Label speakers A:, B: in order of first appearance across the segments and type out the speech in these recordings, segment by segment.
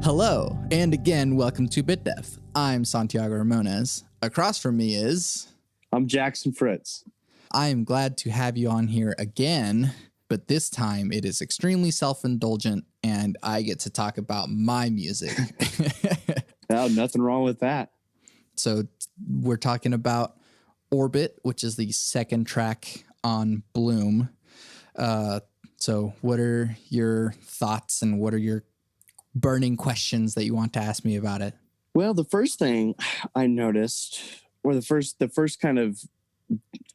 A: Hello, and again, welcome to Bit Def. I'm Santiago Ramones. Across from me is...
B: I'm Jackson Fritz.
A: I am glad to have you on here again, but this time it is extremely self-indulgent, and I get to talk about my music.
B: Oh, nothing wrong with that.
A: So we're talking about Orbit, which is the second track on Bloom. So what are your thoughts and what are your burning questions that you want to ask me about it?
B: Well, the first thing I noticed, or the first kind of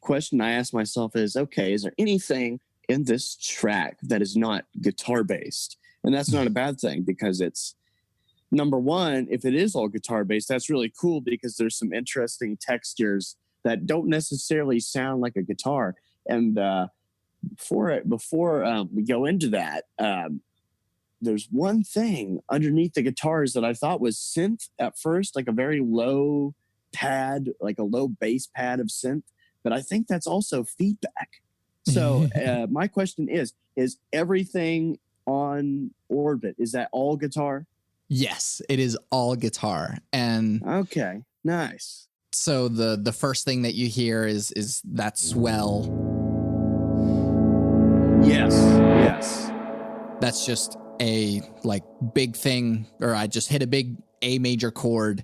B: question I asked myself is, okay, is there anything in this track that is not guitar based? And that's not a bad thing, because it's, number one, if it is all guitar based, that's really cool because there's some interesting textures that don't necessarily sound like a guitar. And before we go into that, there's one thing underneath the guitars that I thought was synth at first, like a very low pad, like a low bass pad of synth. But I think that's also feedback. So my question is everything on Orbit, is that all guitar?
A: Yes, it is all guitar. And
B: okay, nice.
A: So the first thing that you hear is that swell.
B: Yes.
A: That's just a like big thing, or I just hit a big A major chord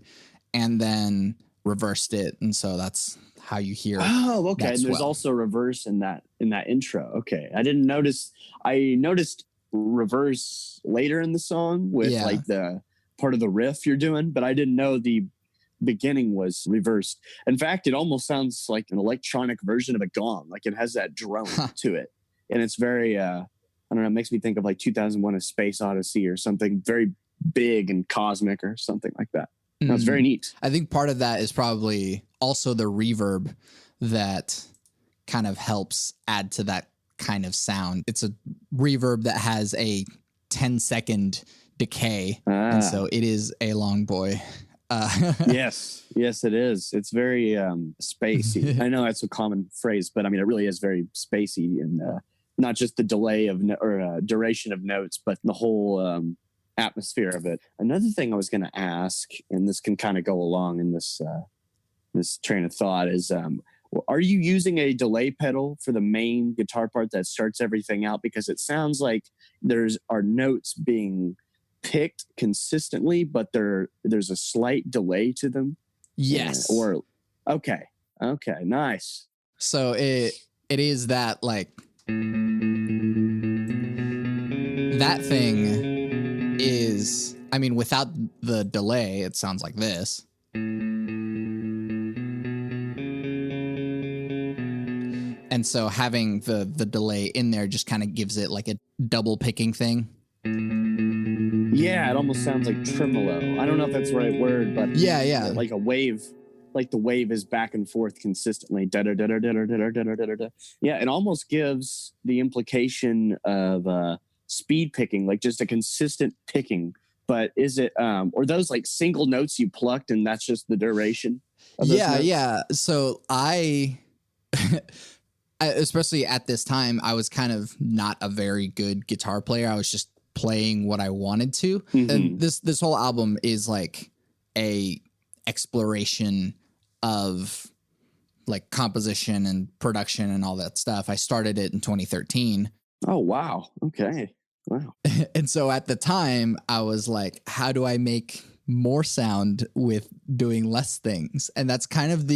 A: and then reversed it, and so that's how you hear.
B: Oh, okay. And there's also reverse in that intro. Okay, I didn't notice. I noticed reverse later in the song with like the part of the riff you're doing, but I didn't know the beginning was reversed. In fact, it almost sounds like an electronic version of a gong. Like it has that drone to it, and it's very I don't know, it makes me think of like 2001: A Space Odyssey or something very big and cosmic or something like that. That's very neat.
A: I think part of that is probably also the reverb that kind of helps add to that kind of sound. It's a reverb that has a 10-second decay, and so it is a long boy.
B: Yes, it is. It's very spacey. I know that's a common phrase, but I mean, it really is very spacey, and not just the delay of duration of notes, but the whole atmosphere of it. Another thing I was going to ask, and this can kind of go along in this train of thought, is are you using a delay pedal for the main guitar part that starts everything out? Because it sounds like are notes being picked consistently, but there's a slight delay to them.
A: Yes.
B: Okay, nice.
A: So it is that like that thing is, I mean, without the delay, it sounds like this. And so having the delay in there just kind of gives it like a double picking thing.
B: Yeah, it almost sounds like tremolo. I don't know if that's the right word, but
A: yeah,
B: like a wave, like the wave is back and forth consistently. Yeah, it almost gives the implication of speed picking, like just a consistent picking. But is it or those like single notes you plucked and that's just the duration of those notes?
A: Yeah. So I especially at this time, I was kind of not a very good guitar player. I was just playing what I wanted to. Mm-hmm. And this whole album is like a exploration of like composition and production and all that stuff. I started it in 2013.
B: Oh, wow. Okay. Wow.
A: And so at the time I was like, how do I make more sound with doing less things? And that's kind of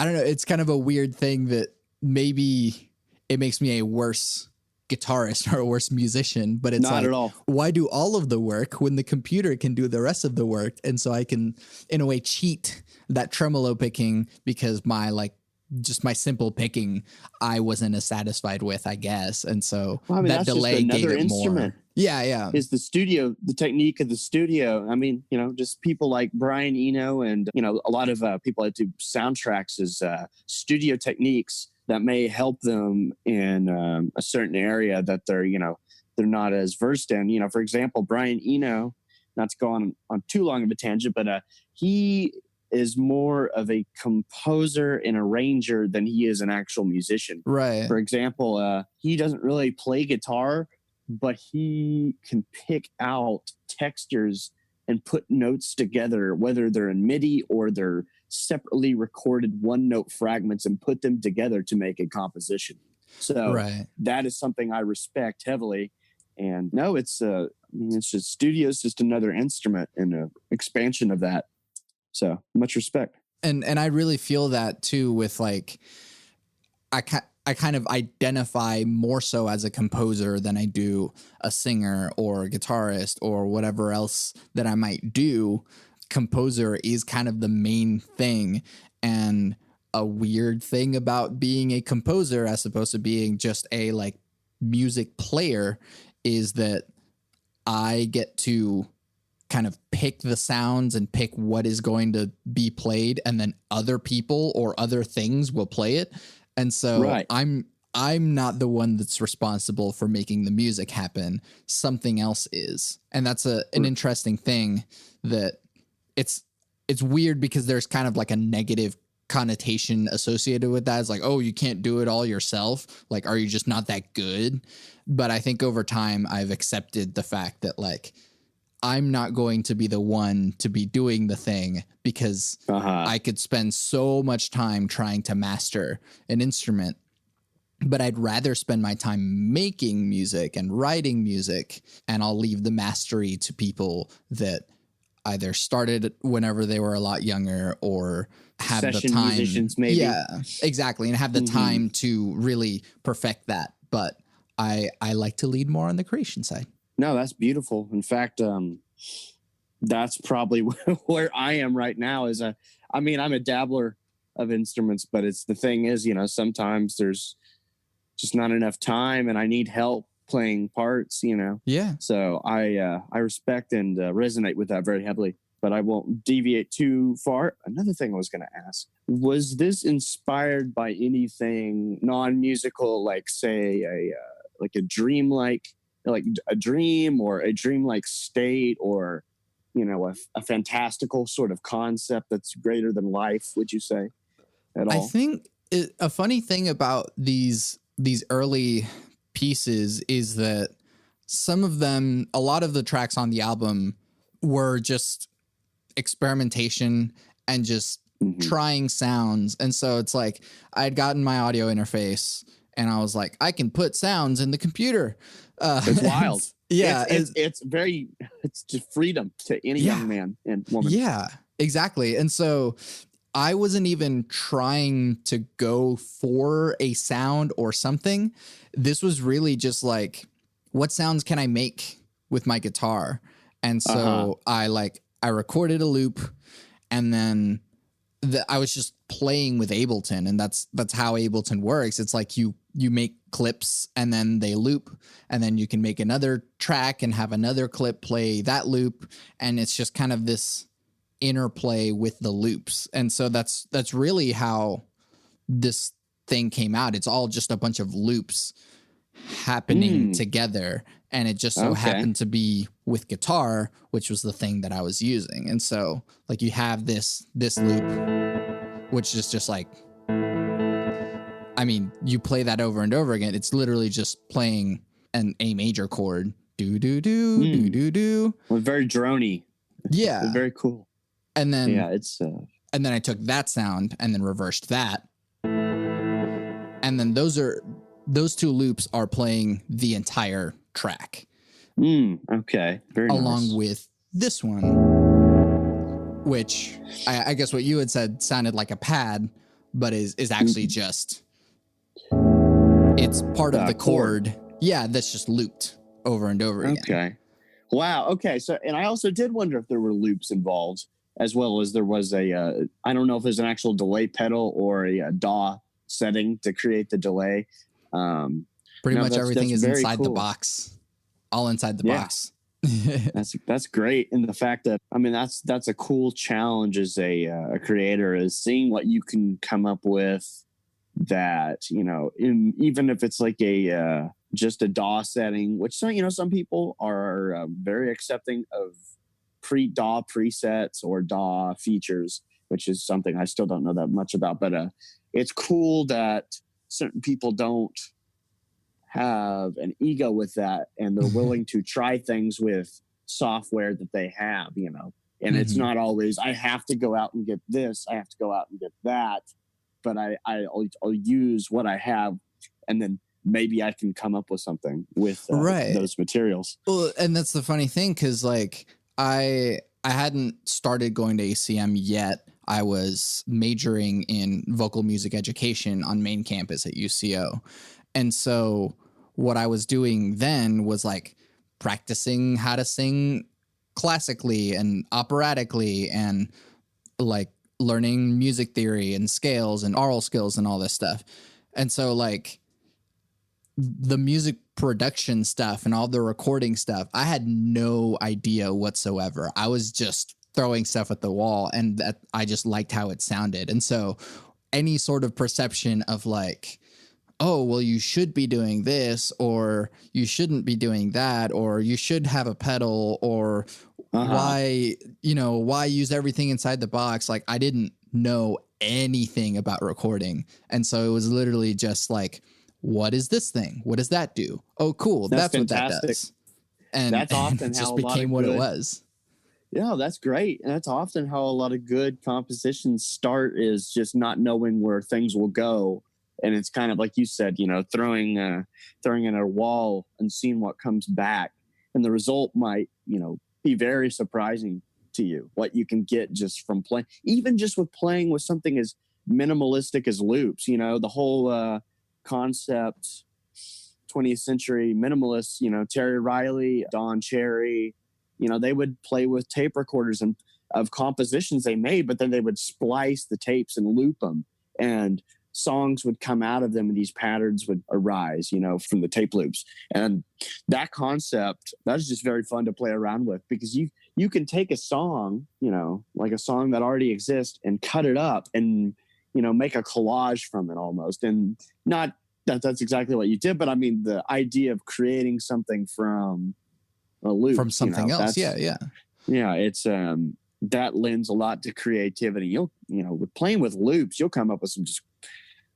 A: I don't know, it's kind of a weird thing that maybe it makes me a worse guitarist or a worse musician, but it's
B: not at all.
A: Why do all of the work when the computer can do the rest of the work? And so I can, in a way, cheat that tremolo picking because my simple picking, I wasn't as satisfied with, I guess. And so that delay gave it
B: instrument.
A: More. Yeah.
B: Is the technique of the studio. I mean, just people like Brian Eno and, a lot of people that do soundtracks is studio techniques that may help them in a certain area that they're not as versed in. For example, Brian Eno, not to go on too long of a tangent, but he is more of a composer and arranger than he is an actual musician.
A: Right.
B: For example, he doesn't really play guitar but he can pick out textures and put notes together, whether they're in MIDI or they're separately recorded one note fragments, and put them together to make a composition. So that is something I respect heavily. And no, it's it's just studio's just another instrument and an expansion of that. So much respect.
A: And I really feel that too with like, I kind of identify more so as a composer than I do a singer or a guitarist or whatever else that I might do. Composer is kind of the main thing. And a weird thing about being a composer as opposed to being just a like music player is that I get to kind of pick the sounds and pick what is going to be played, and then other people or other things will play it. And so I'm not the one that's responsible for making the music happen. Something else is. And that's an interesting thing that it's weird because there's kind of like a negative connotation associated with that. It's like, oh, you can't do it all yourself. Like, are you just not that good? But I think over time I've accepted the fact that like, I'm not going to be the one to be doing the thing because I could spend so much time trying to master an instrument, but I'd rather spend my time making music and writing music, and I'll leave the mastery to people that either started whenever they were a lot younger or have
B: session
A: the time.
B: Musicians, maybe.
A: Yeah, exactly. And have the time to really perfect that. But I like to lead more on the creation side.
B: No, that's beautiful. In fact, that's probably where I am right now. I'm a dabbler of instruments, but the thing is, sometimes there's just not enough time, and I need help playing parts.
A: Yeah.
B: So I respect and resonate with that very heavily. But I won't deviate too far. Another thing I was going to ask: was this inspired by anything non-musical, like say a dreamlike? Like a dream or a dreamlike state, or a fantastical sort of concept that's greater than life, would you say at all?
A: I think a funny thing about these early pieces is that some of them, a lot of the tracks on the album were just experimentation and just trying sounds. And so it's like I'd gotten my audio interface and I was like, I can put sounds in the computer.
B: It's wild.
A: Yeah.
B: It's just freedom to any young man and woman.
A: Yeah, exactly. And so I wasn't even trying to go for a sound or something. This was really just like, what sounds can I make with my guitar? And so I recorded a loop, and then I was just playing with Ableton, and that's how Ableton works. It's like you make clips and then they loop, and then you can make another track and have another clip play that loop, and it's just kind of this interplay with the loops. And so that's really how this thing came out. It's all just a bunch of loops happening together, and it just so happened to be with guitar, which was the thing that I was using. And so like you have this loop, which is just like, I mean, you play that over and over again. It's literally just playing an A major chord. Do, do, do, do, do, do.
B: Well, very drony.
A: Yeah.
B: It's very cool.
A: And then,
B: and
A: then I took that sound and then reversed that. And then those two loops are playing the entire track.
B: Okay. Very nice.
A: Along with this one, which I guess what you had said sounded like a pad, but is actually just, it's part of the chord. Yeah, that's just looped over and over again.
B: Okay. Wow. Okay. So, and I also did wonder if there were loops involved, as well as there was I don't know if there's an actual delay pedal or a DAW setting to create the delay.
A: Pretty much everything is inside the box, all inside the box.
B: That's great. And the fact that, I mean, that's a cool challenge as a creator, is seeing what you can come up with that, even if it's like just a DAW setting, which some people are very accepting of DAW presets or DAW features, which is something I still don't know that much about. But it's cool that certain people don't have an ego with that, and they're willing to try things with software that they have, you know. And it's not always, I have to go out and get this, I have to go out and get that, but I'll use what I have, and then maybe I can come up with something with those materials.
A: Well, and that's the funny thing, because like I hadn't started going to ACM yet. I was majoring in vocal music education on main campus at UCO. And so what I was doing then was like practicing how to sing classically and operatically, and like learning music theory and scales and aural skills and all this stuff. And so like the music production stuff and all the recording stuff, I had no idea whatsoever. I was just throwing stuff at the wall, and that I just liked how it sounded. And so any sort of perception of like, oh, well, you should be doing this, or you shouldn't be doing that, or you should have a pedal, or why use everything inside the box? Like, I didn't know anything about recording. And so it was literally just like, what is this thing? What does that do? Oh, cool. That's what that does. And that's often how it just became what it was.
B: Yeah, that's great. And that's often how a lot of good compositions start, is just not knowing where things will go. And it's kind of like you said, you know, throwing in a wall and seeing what comes back. And the result might, you know, be very surprising to you, what you can get just from playing, even just with playing with something as minimalistic as loops. You know, the whole concept, 20th century minimalists, you know, Terry Riley, Don Cherry, you know, they would play with tape recorders and of compositions they made, but then they would splice the tapes and loop them, and songs would come out of them, and these patterns would arise, you know, from the tape loops. And that concept, that's just very fun to play around with, because you can take a song, you know, like a song that already exists, and cut it up and, you know, make a collage from it almost. And not that that's exactly what you did, but I mean, the idea of creating something from a loop,
A: from something else. Yeah.
B: It's that lends a lot to creativity. You know, with playing with loops, you'll come up with some just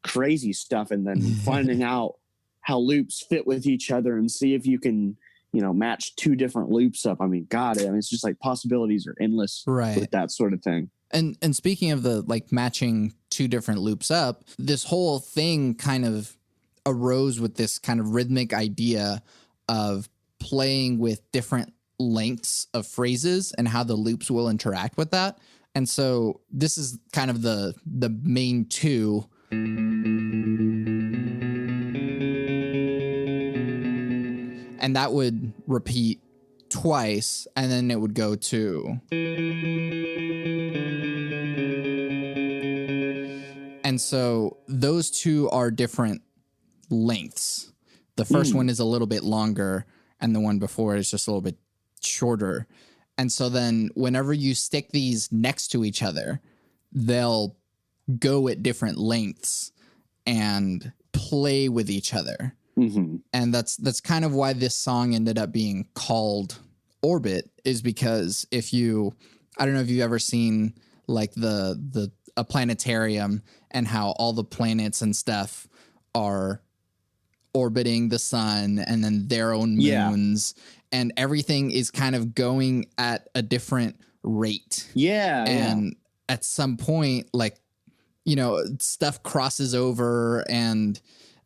B: crazy stuff, and then finding out how loops fit with each other, and see if you can, you know, match two different loops up. I mean, God, it's just like possibilities are endless,
A: right,
B: with that sort of thing.
A: And speaking of the like matching two different loops up, this whole thing kind of arose with this kind of rhythmic idea of playing with different lengths of phrases and how the loops will interact with that. And so this is kind of the main two. And that would repeat twice, and then it would go to. And so those two are different lengths. The first one is a little bit longer, and the one before is just a little bit shorter. And so then whenever you stick these next to each other, they'll go at different lengths and play with each other.
B: Mm-hmm.
A: And that's kind of why this song ended up being called Orbit, is because I don't know if you've ever seen like a planetarium, and how all the planets and stuff are orbiting the sun, and then their own moons, and everything is kind of going at a different rate. And at some point, like, you know, stuff crosses over, and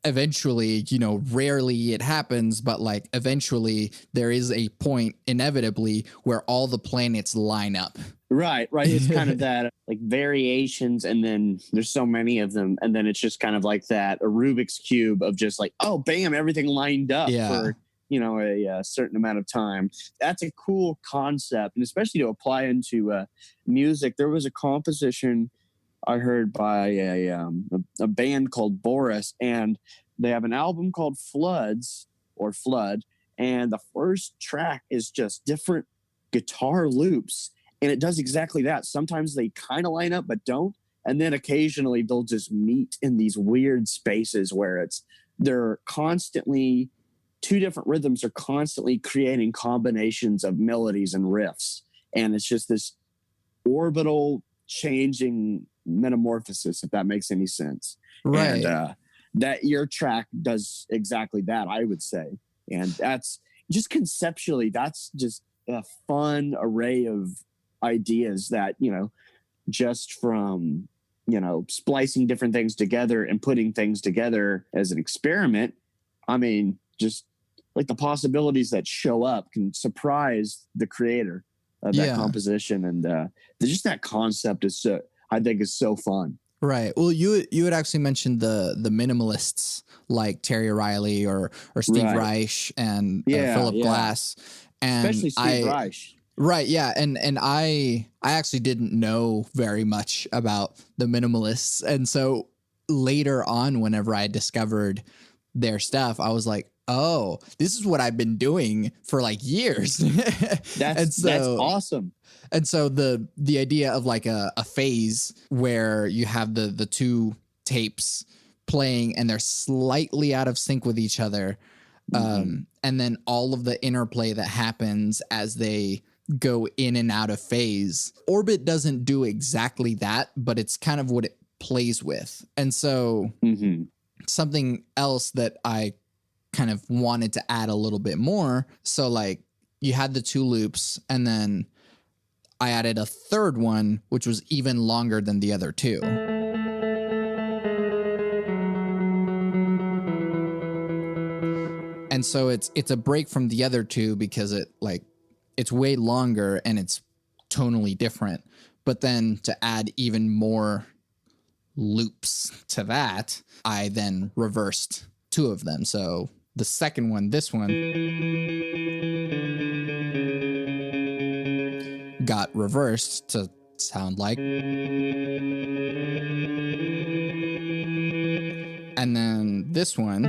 A: eventually, you know, rarely it happens, but like eventually there is a point inevitably where all the planets line up.
B: Right. It's kind of that like variations, and then there's so many of them, and then it's just kind of like that, a Rubik's Cube of just like, oh, bam, everything lined up for, you know, a certain amount of time. That's a cool concept, and especially to apply into music. There was a composition I heard by a band called Boris, and they have an album called Flood, and the first track is just different guitar loops. And it does exactly that. Sometimes they kind of line up, but don't. And then occasionally they'll just meet in these weird spaces where they're constantly, two different rhythms are constantly creating combinations of melodies and riffs. And it's just this orbital changing metamorphosis, if that makes any sense.
A: Right.
B: And that your track does exactly that, I would say. And that's just conceptually, that's just a fun array of ideas that, just from, splicing different things together and putting things together as an experiment. I mean, just like the possibilities that show up can surprise the creator of that composition. And just that concept I think is so fun.
A: Right. Well, you had actually mentioned the minimalists like Terry Riley or Steve Reich and Philip Glass, and
B: especially Steve Reich.
A: Right. Yeah. And I actually didn't know very much about the minimalists, and so later on, whenever I discovered their stuff, I was like, oh, this is what I've been doing for like years.
B: That's awesome.
A: And so the idea of like a phase where you have the two tapes playing and they're slightly out of sync with each other. And then all of the interplay that happens as they go in and out of phase. Orbit doesn't do exactly that, but it's kind of what it plays with. And so something else that I kind of wanted to add a little bit more. So like you had the two loops, and then I added a third one, which was even longer than the other two. And so it's a break from the other two because it's way longer and it's tonally different. But then to add even more loops to that, I then reversed two of them. So the second one, this one, got reversed to sound like. And then this one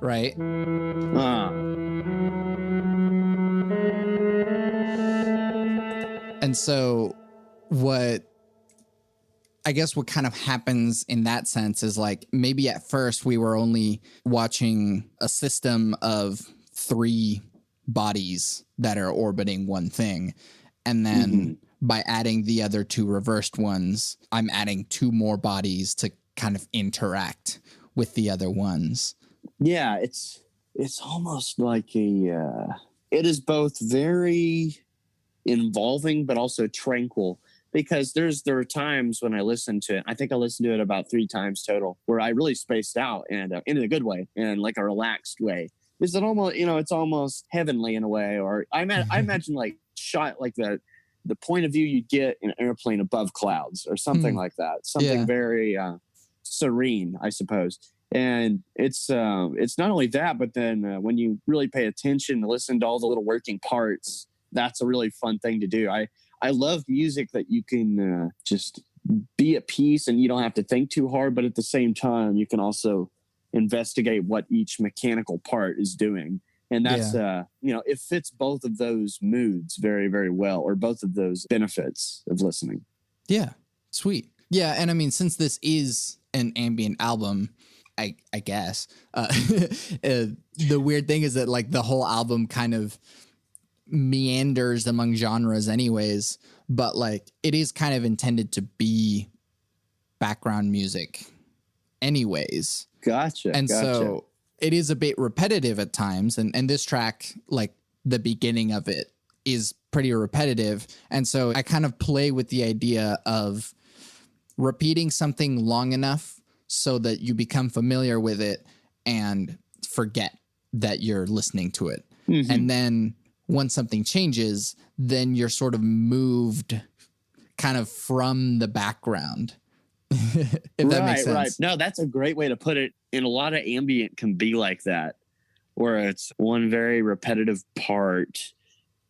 A: right. And so what kind of happens in that sense is like maybe at first we were only watching a system of 3 bodies that are orbiting one thing. And then by adding the other 2 reversed ones, I'm adding 2 more bodies to kind of interact with the other ones.
B: Yeah, it's almost like it is both very involving but also tranquil, because there are times when I listen to it, I think I listened to it about 3 times total, where I really spaced out, and in a good way and like a relaxed way. Is it almost, it's almost heavenly in a way, or I imagine like shot like the point of view you'd get in an airplane above clouds or something like that. Something very serene, I suppose. And it's not only that, but then when you really pay attention to listen to all the little working parts, that's a really fun thing to do. I love music that you can just be at peace and you don't have to think too hard, but at the same time, you can also investigate what each mechanical part is doing. And that's, it fits both of those moods very, very well, or both of those benefits of listening.
A: Yeah. Sweet. Yeah. And I mean, since this is an ambient album, I guess, the weird thing is that like the whole album kind of meanders among genres anyways, but like it is kind of intended to be background music anyways.
B: Gotcha.
A: So it is a bit repetitive at times. And this track, like the beginning of it is pretty repetitive. And so I kind of play with the idea of repeating something long enough so that you become familiar with it and forget that you're listening to it. And then once something changes, then you're sort of moved kind of from the background. If that makes sense. Right.
B: No, that's a great way to put it. And a lot of ambient can be like that, where it's one very repetitive part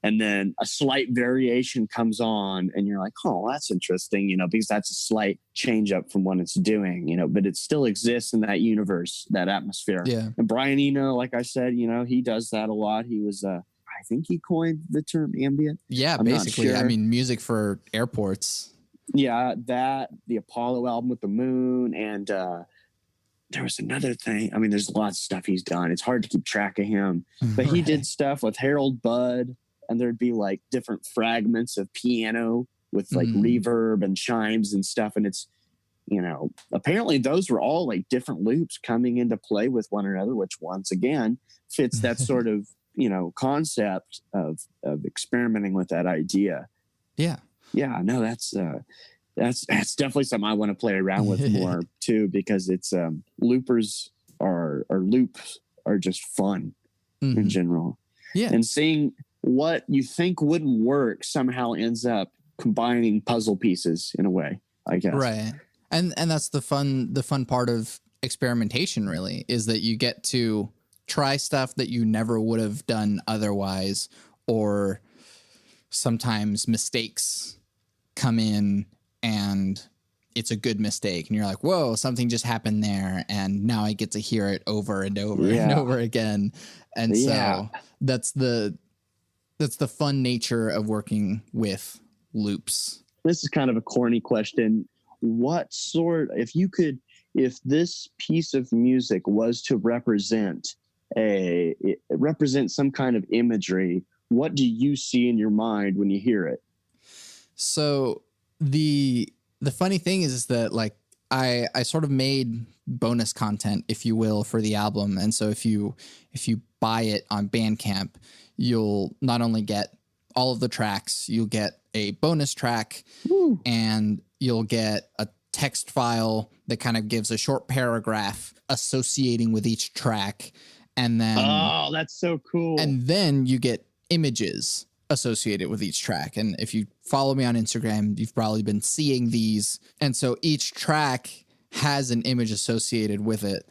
B: and then a slight variation comes on and you're like, oh, that's interesting, because that's a slight change up from what it's doing, but it still exists in that universe, that atmosphere.
A: Yeah.
B: And Brian Eno, like I said, he does that a lot. He was, I think he coined the term ambient.
A: Yeah, basically. Sure. I mean, music for airports.
B: Yeah, the Apollo album with the moon, and there was another thing. I mean, there's lots of stuff he's done. It's hard to keep track of him, but he did stuff with Harold Budd, and there'd be like different fragments of piano with like reverb and chimes and stuff. And it's, you know, apparently those were all like different loops coming into play with one another, which once again fits that sort of, you know, concept of experimenting with that idea.
C: Yeah.
B: Yeah, no, that's definitely something I want to play around with more too, because it's loops are just fun in general.
C: Yeah.
B: And seeing what you think wouldn't work somehow ends up combining puzzle pieces in a way, I guess.
C: Right. And that's the fun part of experimentation, really, is that you get to try stuff that you never would have done otherwise, or sometimes mistakes come in and it's a good mistake and you're like, whoa, something just happened there, and now I get to hear it over and over and over again. And so that's the fun nature of working with loops.
B: This is kind of a corny question. What sort, if this piece of music was to represent some kind of imagery, what do you see in your mind when you hear it?
C: So the funny thing is that like I sort of made bonus content, if you will, for the album. And so if you buy it on Bandcamp, you'll not only get all of the tracks, you'll get a bonus track. Woo. And you'll get a text file that kind of gives a short paragraph associating with each track. And then,
B: oh, that's so cool.
C: And then you get images associated with each track. And if you follow me on Instagram, you've probably been seeing these. And so each track has an image associated with it.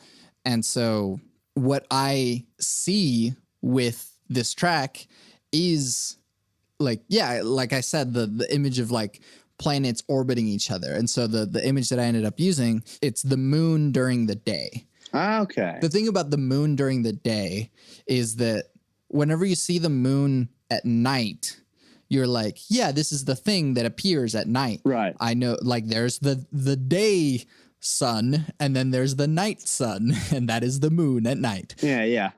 C: And so what I see with this track is like, yeah, like I said, the image of like planets orbiting each other. And so the image that I ended up using, it's the moon during the day.
B: Okay.
C: The thing about the moon during the day is that whenever you see the moon at night, you're like, yeah, this is the thing that appears at night.
B: Right.
C: I know, like there's the day sun and then there's the night sun, and that is the moon at night.
B: Yeah, yeah.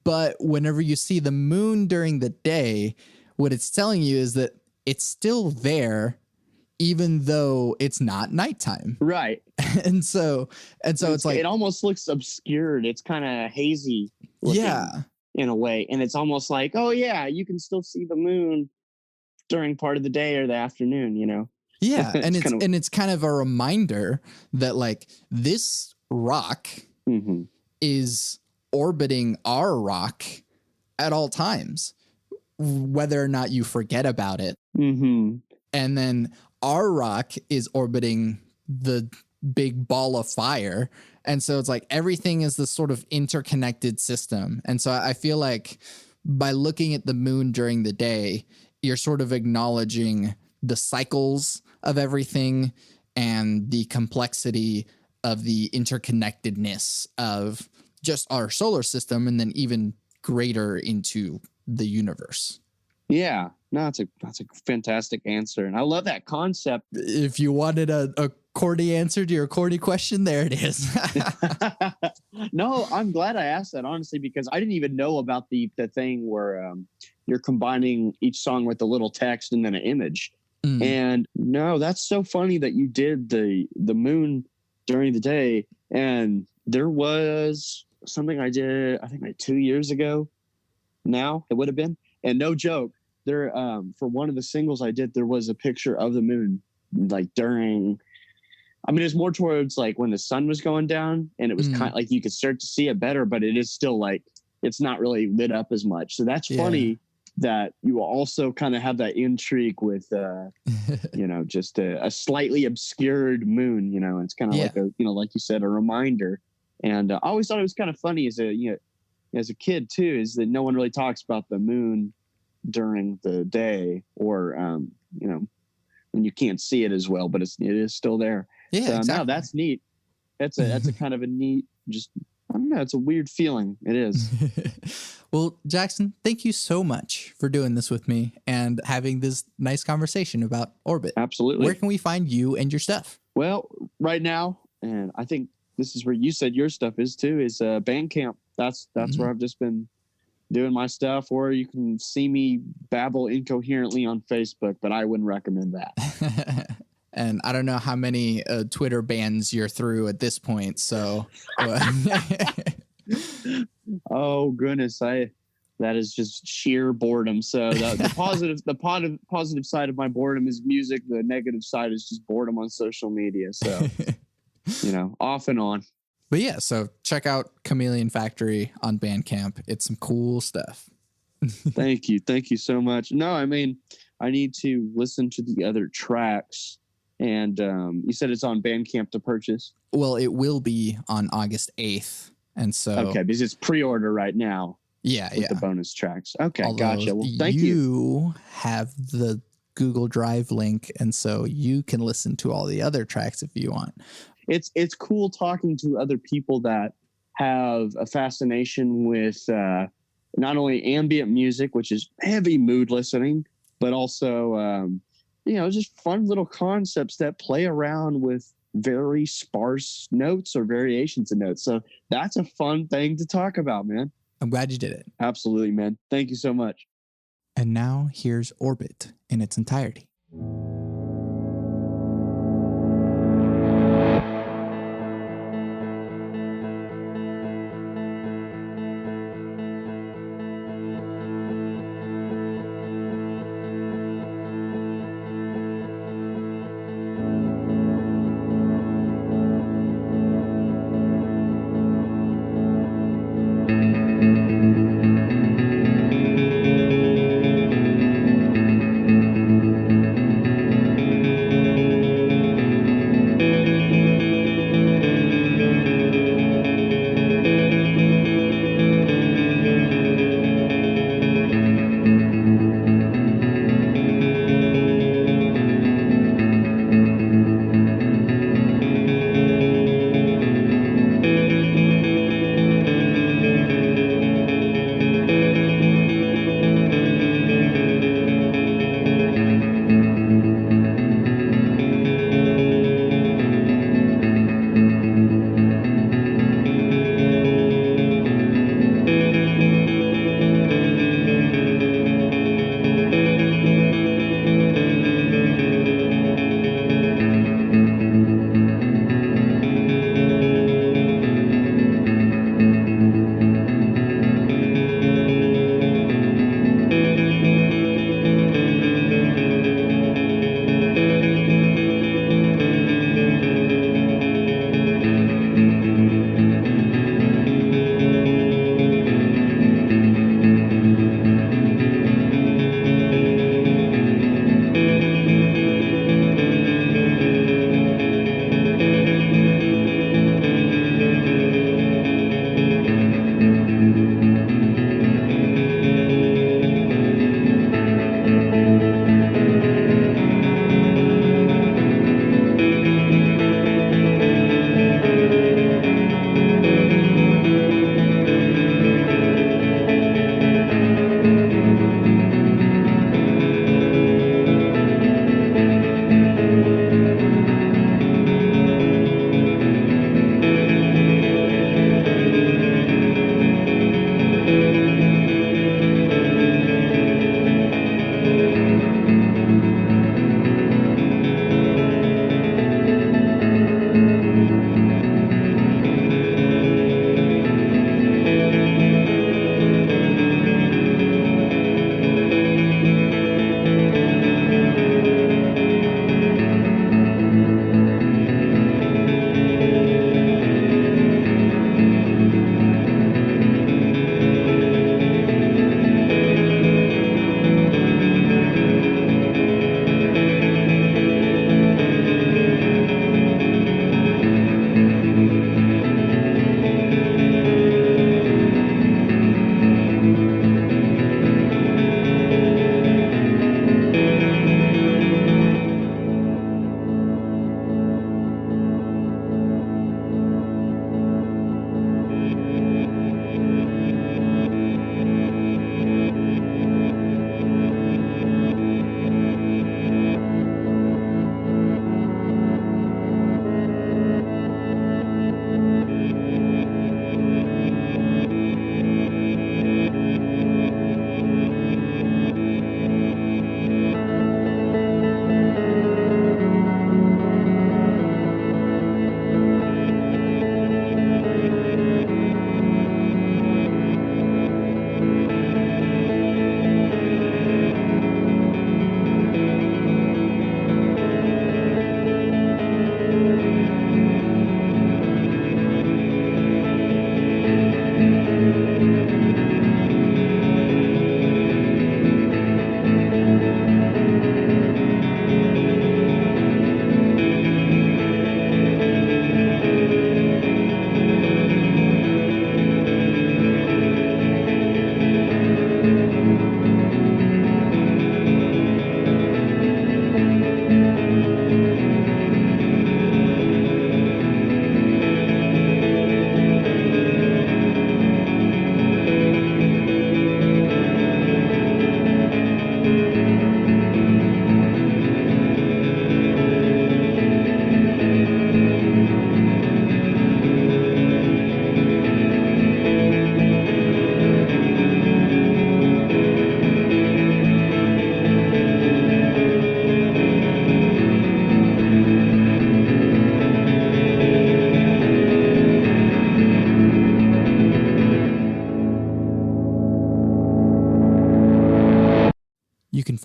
C: But whenever you see the moon during the day, what it's telling you is that it's still there, even though it's not nighttime.
B: Right.
C: And so it's like,
B: it almost looks obscured. It's kind of hazy looking, in a way. And it's almost like, oh yeah, you can still see the moon during part of the day or the afternoon, you know?
C: Yeah. And it's kind of a reminder that like this rock is orbiting our rock at all times, whether or not you forget about it. And then our rock is orbiting the big ball of fire. And so it's like everything is this sort of interconnected system. And so I feel like by looking at the moon during the day, you're sort of acknowledging the cycles of everything and the complexity of the interconnectedness of just our solar system, and then even greater into the universe.
B: Yeah, no, that's a fantastic answer. And I love that concept.
C: If you wanted a corny answer to your corny question, there it is.
B: No, I'm glad I asked that, honestly, because I didn't even know about the thing where you're combining each song with a little text and then an image. And no, that's so funny that you did the moon during the day. And there was something I did, I think like 2 years ago now, it would have been. And no joke, there for one of the singles I did, there was a picture of the moon like during, I mean, it's more towards like when the sun was going down, and it was kind of like you could start to see it better, but it is still like it's not really lit up as much. So that's funny that you also kind of have that intrigue with you know, just a slightly obscured moon, you know. It's kind of like a, you know, like you said, a reminder. And I always thought it was kind of funny as a kid too, is that no one really talks about the moon during the day, or you know, when you can't see it as well, but it is still there.
C: Yeah,
B: so,
C: exactly.
B: No, that's neat. That's a kind of a neat, just, I don't know, it's a weird feeling. It is.
C: Well, Jackson, thank you so much for doing this with me and having this nice conversation about Orbit.
B: Absolutely.
C: Where can we find you and your stuff?
B: Well, right now, and I think this is where you said your stuff is too, is Bandcamp. That's where I've just been doing my stuff, or you can see me babble incoherently on Facebook, but I wouldn't recommend that.
C: And I don't know how many Twitter bans you're through at this point. So,
B: oh goodness, that is just sheer boredom. So the positive side of my boredom is music. The negative side is just boredom on social media. So, off and on.
C: But yeah, so check out Chameleon Factory on Bandcamp. It's some cool stuff.
B: Thank you so much. No, I mean, I need to listen to the other tracks. And you said it's on Bandcamp to purchase?
C: Well, it will be on August 8th. And so...
B: Okay, because it's pre-order right now.
C: Yeah,
B: with the bonus tracks. Okay,
C: although
B: gotcha. Well, thank you.
C: You have the Google Drive link, and so you can listen to all the other tracks if you want.
B: It's cool talking to other people that have a fascination with not only ambient music, which is heavy mood listening, but also... just fun little concepts that play around with very sparse notes or variations of notes. So that's a fun thing to talk about, man.
C: I'm glad you did it.
B: Absolutely, man. Thank you so much.
C: And now here's Orbit in its entirety.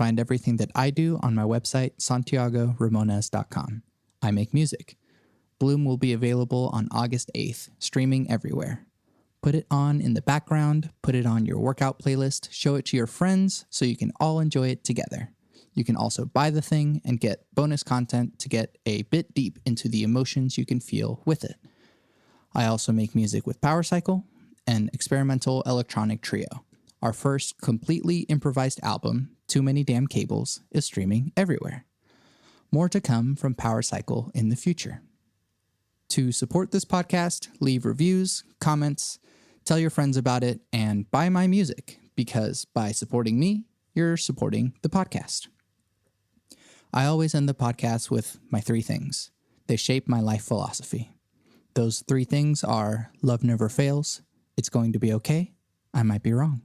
C: find everything that I do on my website, santiagoramones.com. I make music. Bloom will be available on August 8th, streaming everywhere. Put it on in the background, put it on your workout playlist, show it to your friends so you can all enjoy it together. You can also buy the thing and get bonus content to get a bit deep into the emotions you can feel with it. I also make music with Power Cycle, an experimental electronic trio. Our first completely improvised album, Too Many Damn Cables, is streaming everywhere. More to come from Power Cycle in the future. To support this podcast, leave reviews, comments, tell your friends about it, and buy my music, because by supporting me, you're supporting the podcast. I always end the podcast with my 3 things. They shape my life philosophy. Those 3 things are: love never fails, it's going to be okay, I might be wrong.